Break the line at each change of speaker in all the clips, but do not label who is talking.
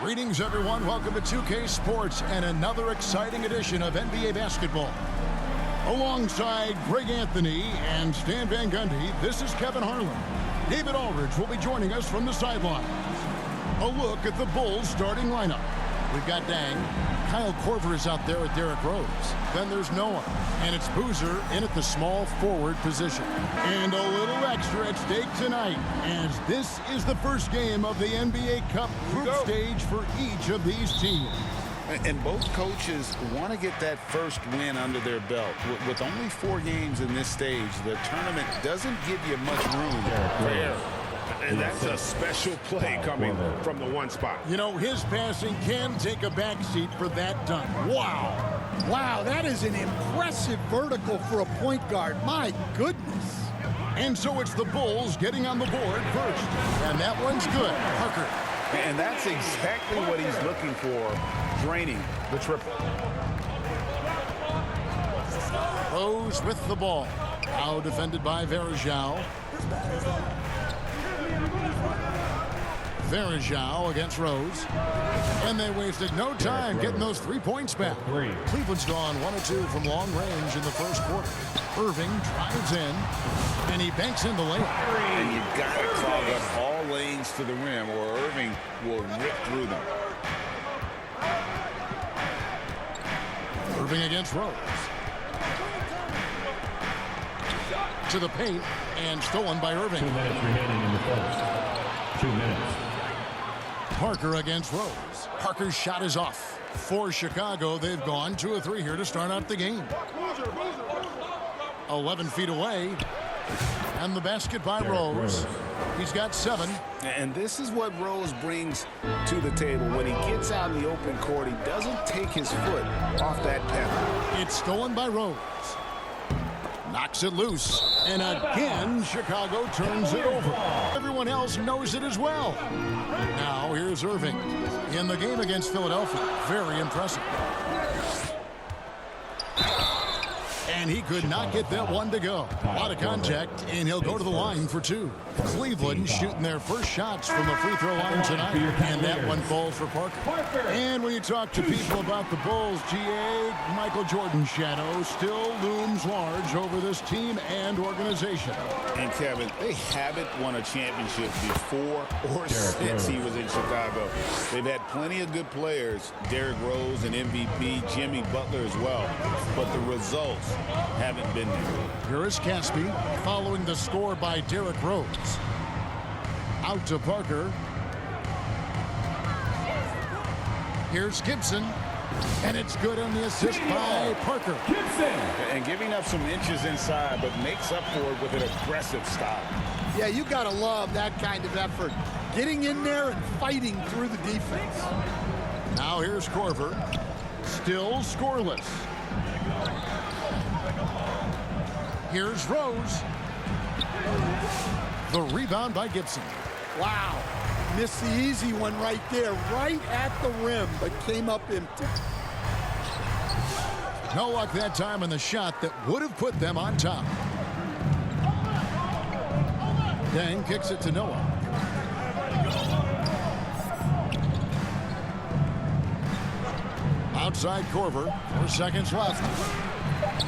Greetings, everyone. Welcome to 2K Sports and another exciting edition of NBA basketball. Alongside Greg Anthony and Stan Van Gundy, this is Kevin Harlan. David Aldridge will be joining us from the sidelines. A look at the Bulls starting lineup. We've got Dang. Kyle Korver is out there with Derrick Rose. Then there's Noah. And it's Boozer in at the small forward position. And a little extra at stake tonight, as this is the first game of the NBA Cup group stage for each of these teams.
And both coaches want to get that first win under their belt. With only 4 games in this stage, the tournament doesn't give you much room for error.
And that's a special play coming from the one spot.
You know, his passing can take a backseat for that dunk. Wow.
Wow, that is an impressive vertical for a point guard. My goodness.
And so it's the Bulls getting on the board first. And that one's good. Parker.
And that's exactly what he's looking for, draining the triple.
Rose with the ball. Now defended by Varejao. Varejao against Rose. And they wasted no time getting those 3 points back. Cleveland's gone 1 of 2 from long range in the first quarter. Irving drives in, and he banks in the layup.
And you've got to clog up all lanes to the rim, or Irving will rip through them.
Irving against Rose. To the paint, and stolen by Irving.
2 minutes remaining in the first. 2 minutes.
Parker against Rose. Parker's shot is off. For Chicago, they've gone 2 of 3 here to start out the game. 11 feet away. And the basket by Rose. He's got 7.
And this is what Rose brings to the table. When he gets out in the open court, he doesn't take his foot off that pedal.
It's stolen by Rose. Knocks it loose. And again, Chicago turns it over. Everyone else knows it as well. Now here's Irving. In the game against Philadelphia. Very impressive. And he could not get that one to go. A lot of contact, and he'll go to the line for 2. Cleveland shooting their first shots from the free throw line tonight. And that one falls for Parker. And when you talk to people about the Bulls, GA, Michael Jordan's shadow still looms large over this team and organization.
And Kevin, they haven't won a championship before or since he was in Chicago. They've had plenty of good players, Derrick Rose and MVP, Jimmy Butler as well. But the results haven't been there.
Here is Caspi following the score by Derrick Rose. Out to Parker. Here's Gibson. And it's good on the assist by Parker.
Gibson! And giving up some inches inside, but makes up for it with an aggressive stop.
Yeah, you got to love that kind of effort. Getting in there and fighting through the defense.
Now here's Korver. Still scoreless. Here's Rose. The rebound by Gibson.
Wow. Missed the easy one right there, right at the rim, but came up empty.
No luck that time on the shot that would have put them on top. Dang kicks it to Noah. Outside Korver. 4 seconds left.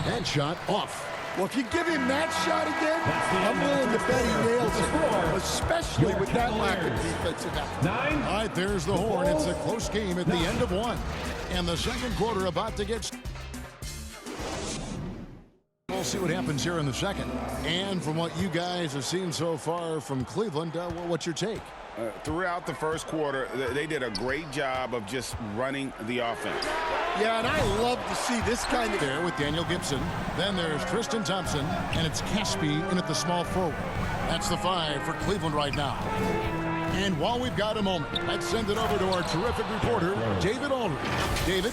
That shot off.
Well, if you give him that shot again, I'm willing to bet he nails it, especially with that lack of defensive effort.
All right, there's the horn. It's a close game at the end of 1. And the second quarter about to get started. We'll see what happens here in the second. And from what you guys have seen so far from Cleveland, what's your take?
Throughout the first quarter, they did a great job of just running the offense.
Yeah, and I love to see this kind of...
There with Daniel Gibson. Then there's Tristan Thompson, and it's Caspi in at the small forward. That's the 5 for Cleveland right now. And while we've got a moment, let's send it over to our terrific reporter, David Aldridge. David?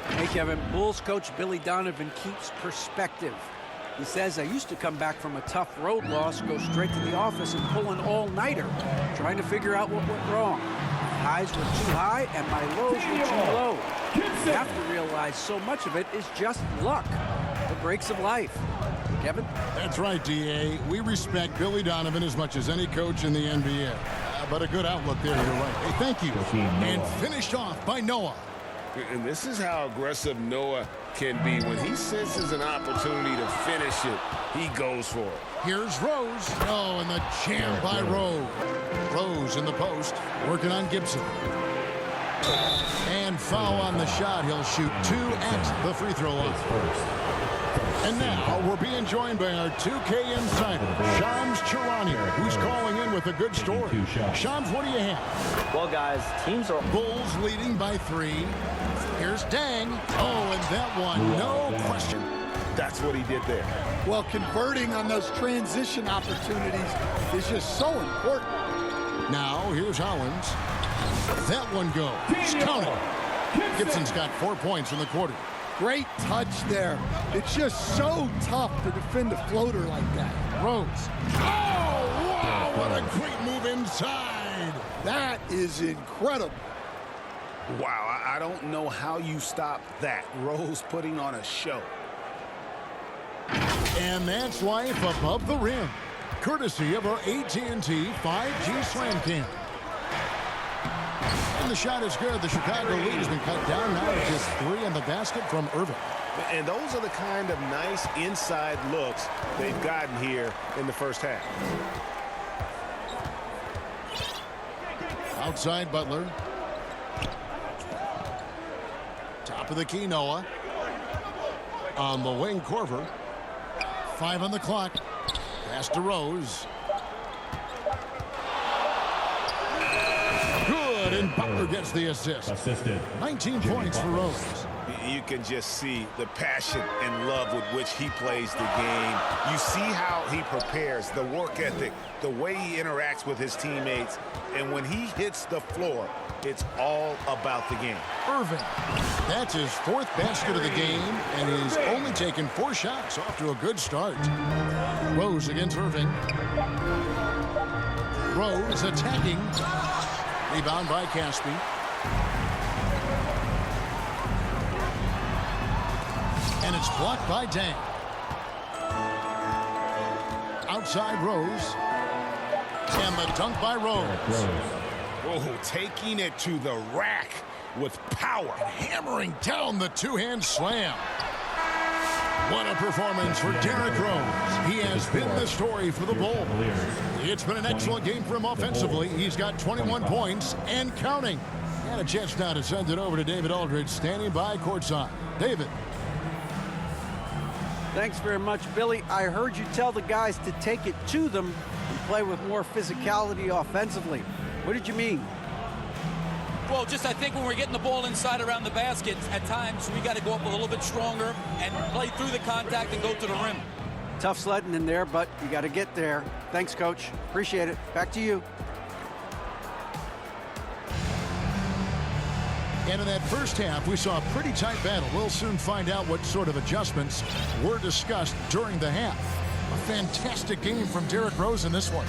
Hey, Kevin. Bulls coach Billy Donovan keeps perspective. He says, I used to come back from a tough road loss, go straight to the office and pull an all-nighter, trying to figure out what went wrong. My highs were too high and my lows were too low. You have to realize so much of it is just luck, the breaks of life. Kevin?
That's right, D.A. We respect Billy Donovan as much as any coach in the NBA. but a good outlook there, you're right. Hey, thank you. And finished off by Noah.
And this is how aggressive Noah can be. When he senses an opportunity to finish it, he goes for it.
Here's Rose. Oh, and the jam by Rose. Rose in the post, working on Gibson. And foul on the shot. He'll shoot 2 at the free throw line. And now we're being joined by our 2K insider, Shams Charania, who's calling in with a good story. Shams, what do you have?
Well, guys, teams are...
Bulls leading by 3. Here's Dang. Oh, and that one, no question.
That's what he did there.
Well, converting on those transition opportunities is just so important.
Now, here's Hollins. That one goes. Count it. Gibson's got 4 points in the quarter.
Great touch there. It's just so tough to defend a floater like that.
Rose. Oh, wow, what a great move inside.
That is incredible.
Wow, I don't know how you stop that. Rose putting on a show.
And that's life above the rim, courtesy of our AT&T 5G Slam Cam. And the shot is good. The Chicago lead has been cut down now to just 3 in the basket from Irving.
And those are the kind of nice inside looks they've gotten here in the first half.
Outside Butler. Top of the key, Noah. On the wing, Korver. 5 on the clock. Pass to Rose. Good, and Butler gets the assist. 19 points for Rose.
You can just see the passion and love with which he plays the game. You see how he prepares, the work ethic, the way he interacts with his teammates. And when he hits the floor, it's all about the game.
Irving. That's his 4th basket of the game, and he's only taken 4 shots. Off to a good start. Rose against Irving. Rose attacking. Rebound by Caspi. And it's blocked by Dang. Outside Rose. And the dunk by Rose.
Oh, taking it to the rack with power.
Hammering down the 2-hand slam. What a performance for Derrick Rose. He has been the story for the Bulls. It's been an excellent game for him offensively. He's got 21 points and counting. And a chance now to send it over to David Aldridge, standing by courtside. David.
Thanks very much, Billy. I heard you tell the guys to take it to them and play with more physicality offensively. What did you mean?
Well, just I think when we're getting the ball inside around the basket, at times we got to go up a little bit stronger and play through the contact and go to the rim.
Tough sledding in there, but you got to get there. Thanks, Coach. Appreciate it. Back to you.
And in that first half, we saw a pretty tight battle. We'll soon find out what sort of adjustments were discussed during the half. A fantastic game from Derrick Rose in this one.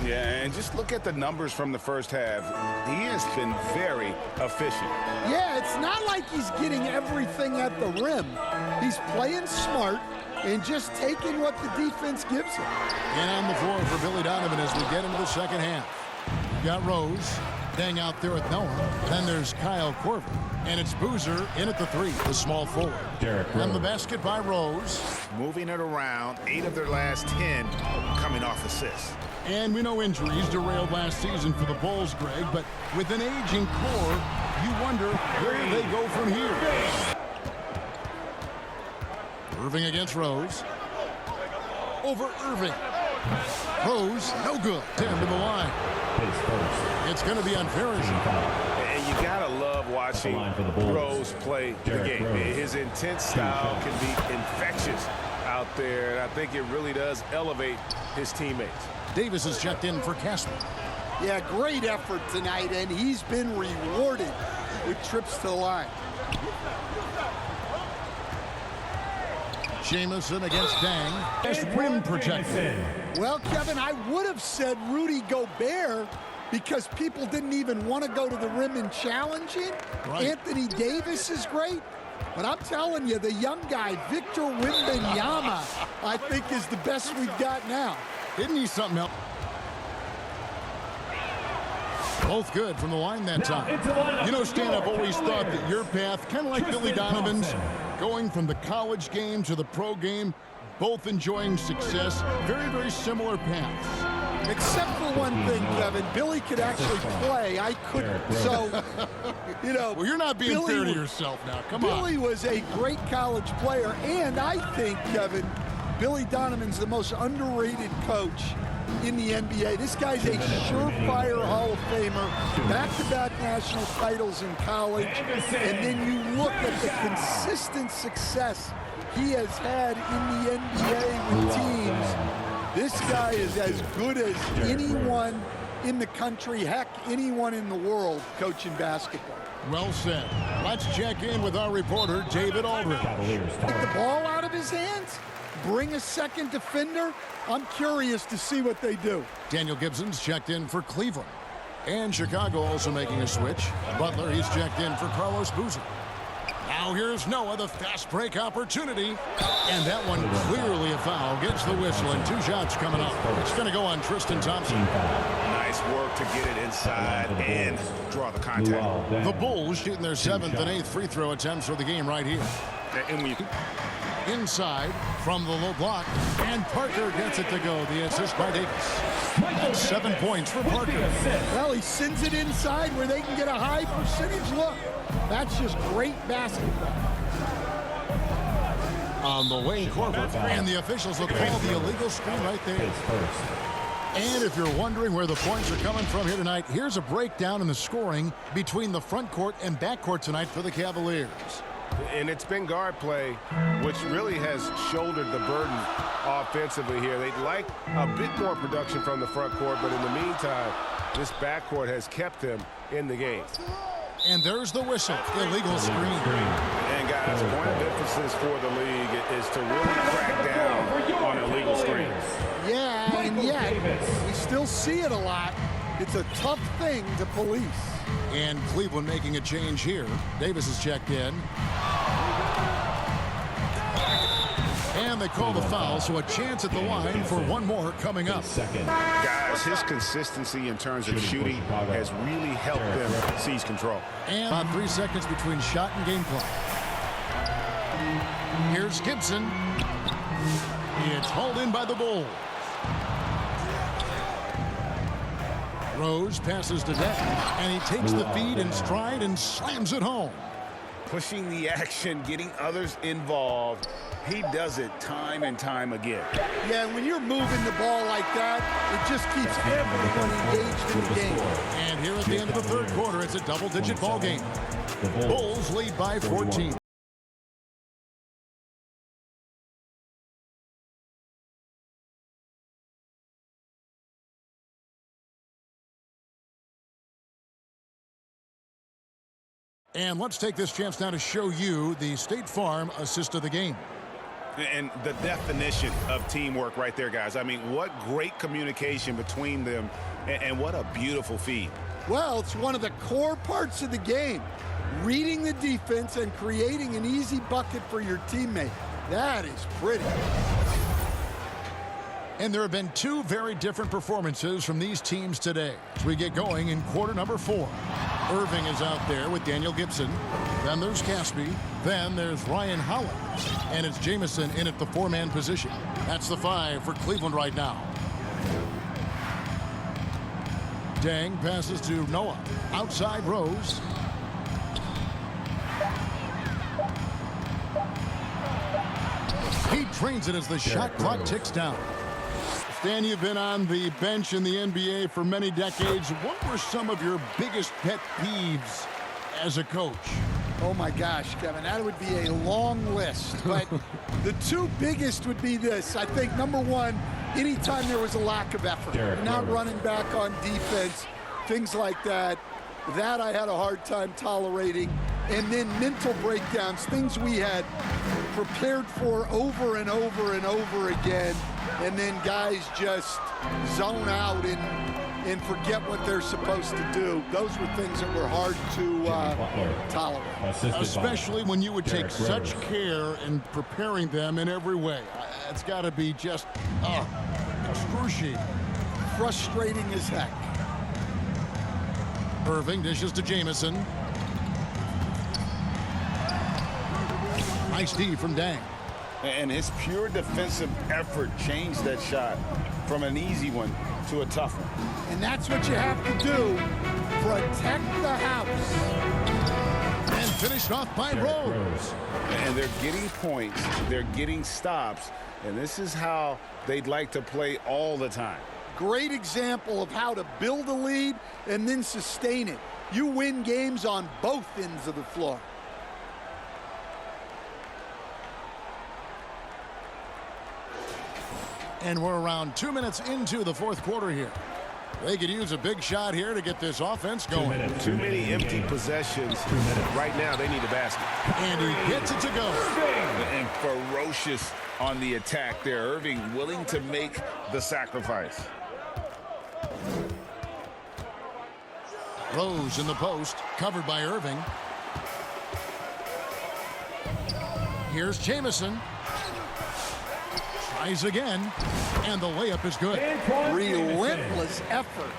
Yeah, and just look at the numbers from the first half. He has been very efficient.
Yeah, it's not like he's getting everything at the rim. He's playing smart and just taking what the defense gives him.
And on the floor for Billy Donovan as we get into the second half. We've got Rose. Dang out there with Noah. Then there's Kyle Korver. And it's Boozer in at the 3, the small forward. And the basket by Rose.
Moving it around, 8 of their last 10 coming off assists.
And we know injuries derailed last season for the Bulls, Greg, but with an aging core, you wonder where they go from here. Irving against Rose. Over Irving. Rose, no good. 10 to the line. It's going to be unfair.
And you got to love watching Rose play the game. His intense style can be infectious out there, and I think it really does elevate his teammates.
Davis has checked in for Casper.
Yeah, great effort tonight, and he's been rewarded with trips to the line.
Jamison against Dang. Best rim protection.
Well, Kevin, I would have said Rudy Gobert because people didn't even want to go to the rim and challenge him.
Right.
Anthony Davis is great. But I'm telling you, the young guy, Victor Wembanyama, I think is the best we've got now.
Isn't he something else? Both good from the line that time. You know, Stan, I've always thought that your path, kind of like Billy Donovan's, going from the college game to the pro game, both enjoying success, very, very similar paths.
Except for one thing, Kevin. Billy could actually play. I couldn't. So, you know.
Well, you're not being fair to yourself now. Come on.
Billy was a great college player. And I think, Kevin, Billy Donovan's the most underrated coach in the NBA. This guy's a surefire Hall of Famer. Back-to-back national titles in college. And then you look at the consistent success he has had in the NBA with teams. This guy is as good as anyone in the country, heck, anyone in the world coaching basketball.
Well said. Let's check in with our reporter, David Aldridge.
Take the ball out of his hands, bring a second defender. I'm curious to see what they do.
Daniel Gibson's checked in for Cleveland. And Chicago also making a switch. Butler, he's checked in for Carlos Boozer. Now here's Noah, the fast break opportunity. And that one clearly a foul. Gets the whistle and 2 shots coming up. It's going to go on Tristan Thompson.
Nice work to get it inside and draw the contact.
The Bulls shooting their 7th and 8th free throw attempts for the game right here. Inside from the low block. And Parker gets it to go. The assist by Davis. That's 7 points for Parker.
Well, he sends it inside where they can get a high percentage look. That's just great basketball.
On the Wayne Corbett, and the officials will call the illegal screen right there. And if you're wondering where the points are coming from here tonight, here's a breakdown in the scoring between the front court and back court tonight for the Cavaliers.
And it's been guard play, which really has shouldered the burden offensively here. They'd like a bit more production from the front court, but in the meantime, this backcourt has kept them in the game.
And there's the whistle, illegal screen.
And guys, point of emphasis for the league is to really crack down on illegal screens.
Yeah, and yet we still see it a lot. It's a tough thing to police.
And Cleveland making a change here. Davis is checked in. And they call the foul, so a chance at the line for one more coming up.
Guys, his consistency in terms of shooting has really helped them seize control.
And on 3 seconds between shot and game clock. Here's Gibson. It's hauled in by the Bulls. Drose passes to Deck, and he takes the feed in stride and slams it home.
Pushing the action, getting others involved. He does it time and time again.
Yeah, when you're moving the ball like that, it just keeps everyone engaged in the game.
And here at the end of the third quarter, it's a double-digit ball game. The Bulls lead by 14. And let's take this chance now to show you the State Farm assist of the game.
And the definition of teamwork right there, guys. I mean, what great communication between them, and what a beautiful feed.
Well, it's one of the core parts of the game. Reading the defense and creating an easy bucket for your teammate. That is pretty.
And there have been 2 very different performances from these teams today as we get going in quarter number 4. Irving is out there with Daniel Gibson. Then there's Caspi. Then there's Ryan Howard. And it's Jamison in at the 4-man position. That's the 5 for Cleveland right now. Dang passes to Noah. Outside Rose. He trains it as the shot clock ticks down. Stan, you've been on the bench in the NBA for many decades. What were some of your biggest pet peeves as a coach?
Oh my gosh, Kevin, that would be a long list. But the 2 biggest would be this. I think number 1, anytime there was a lack of effort, not running back on defense, things like that. That I had a hard time tolerating. And then mental breakdowns, things we had prepared for over and over and over again. And then guys just zone out and forget what they're supposed to do. Those were things that were hard to tolerate.
Especially when you would take such care in preparing them in every way. It's got to be just excruciating.
Frustrating as heck.
Irving dishes to Jamison. Nice D from Dang.
And his pure defensive effort changed that shot from an easy one to a tough one.
And that's what you have to do. Protect the house.
And finished off by Rose.
And they're getting points. They're getting stops. And this is how they'd like to play all the time.
Great example of how to build a lead and then sustain it. You win games on both ends of the floor.
And we're around 2 minutes into the fourth quarter here. They could use a big shot here to get this offense going.
Too many empty possessions. Right now, they need a basket.
And he gets it to go.
And ferocious on the attack there. Irving willing to make the sacrifice.
Rose in the post, covered by Irving. Here's Jamison. Tries again, and the layup is good.
Relentless effort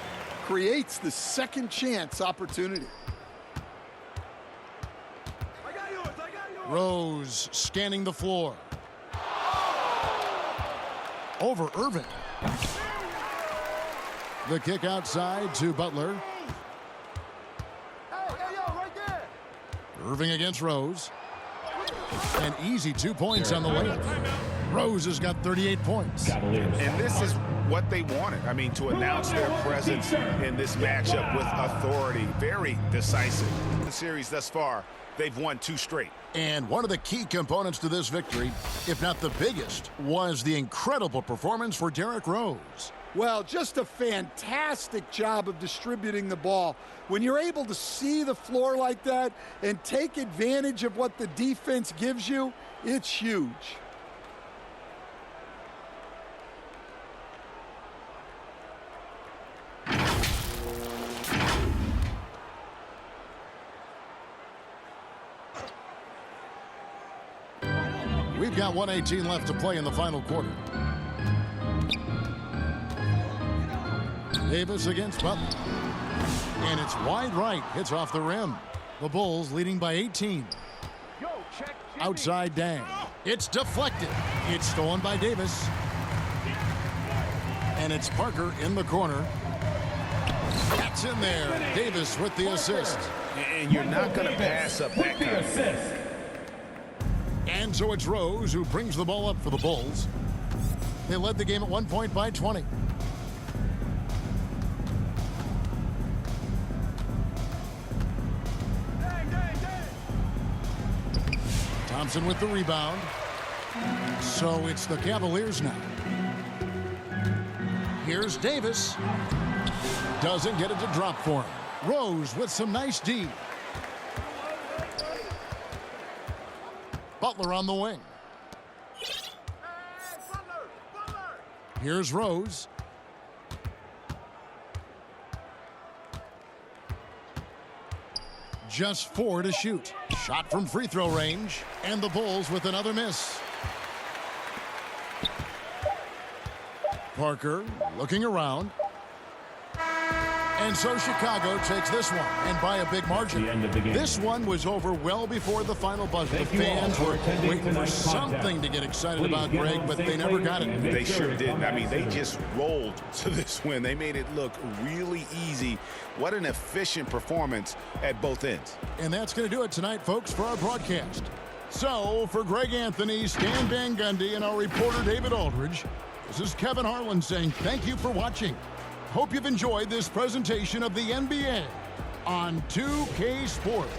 creates the second chance opportunity.
Rose scanning the floor. Over Irving. The kick outside to Butler. Irving against Rose. An easy 2 points on the way. Rose has got 38 points.
And this is what they wanted. I mean, to announce their presence in this matchup with authority. Very decisive. The series thus far, they've won 2 straight.
And one of the key components to this victory, if not the biggest, was the incredible performance for Derrick Rose.
Well, just a fantastic job of distributing the ball. When you're able to see the floor like that and take advantage of what the defense gives you, it's huge.
We've got 1:18 left to play in the final quarter. Davis against Butler. And it's wide right. Hits off the rim. The Bulls leading by 18. Outside Dang. It's deflected. It's stolen by Davis. And it's Parker in the corner. That's in there. Davis with the assist.
And you're not going to pass up that kind of assist.
And so it's Rose who brings the ball up for the Bulls. They led the game at 1 point by 20. Thompson with the rebound. So it's the Cavaliers now. Here's Davis. Doesn't get it to drop for him. Rose with some nice D. Butler on the wing. Here's Rose. Just 4 to shoot. Shot from free throw range. And the Bulls with another miss. Parker looking around. And so Chicago takes this one, and by a big margin.
The end of the game.
This one was over well before the final buzzer. The fans were waiting for something to get excited about, Greg, but they never got it.
They sure didn't. I mean, they just rolled to this win. They made it look really easy. What an efficient performance at both ends.
And that's going to do it tonight, folks, for our broadcast. So, for Greg Anthony, Stan Van Gundy, and our reporter David Aldridge, this is Kevin Harlan saying thank you for watching. Hope you've enjoyed this presentation of the NBA on 2K Sports.